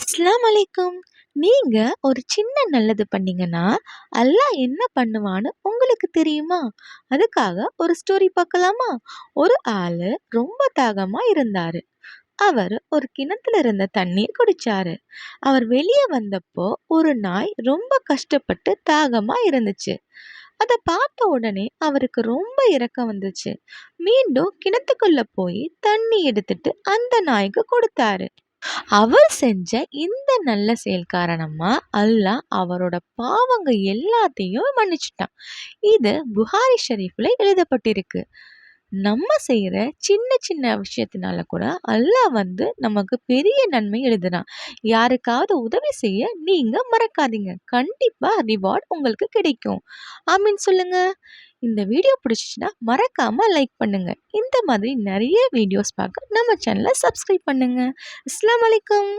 அஸ்ஸலாமு அலைக்கும். நீங்க ஒரு சின்ன நல்லது பண்ணீங்கன்னா, அல்லாஹ் என்ன பண்ணுவான்னு உங்களுக்கு தெரியுமா? அதுக்காக ஒரு ஸ்டோரி பார்க்கலாமா? ஒரு ஆளு ரொம்ப தாகமா இருந்தாரு. அவரு ஒரு கிணத்துல இருந்த தண்ணீர் குடிச்சாரு. அவர் வெளிய வந்தப்போ ஒரு நாய் ரொம்ப கஷ்டப்பட்டு தாகமா இருந்துச்சு. அத பார்த்த உடனே அவருக்கு ரொம்ப இரக்கம் வந்துச்சு. மீண்டும் கிணத்துக்குள்ள போய் தண்ணி எடுத்துட்டு அந்த நாய்க்கு கொடுத்தாரு. அவர் செஞ்ச இந்த நல்ல செயல் காரணமா அல்லாஹ் அவரோட பாவங்க எல்லாத்தையும் மன்னிச்சுட்டான். இது புகாரி ஷரீஃப்ல எழுதப்பட்டிருக்கு. நம்ம செய்யற சின்ன சின்ன விஷயத்தினால கூட அல்லாஹ் நமக்கு பெரிய நன்மை எழுதுறான். யாருக்காவது உதவி செய்ய நீங்க மறக்காதீங்க. கண்டிப்பா ரிவார்ட் உங்களுக்கு கிடைக்கும். ஆமீன் சொல்லுங்க. இந்த வீடியோ பிடிச்சிச்சுன்னா மறக்காம லைக் பண்ணுங்க. இந்த மாதிரி நிறைய வீடியோஸ் பார்க்க நம்ம சேனலை சப்ஸ்கிரைப் பண்ணுங்க. அஸ்ஸலாமு அலைக்கும்.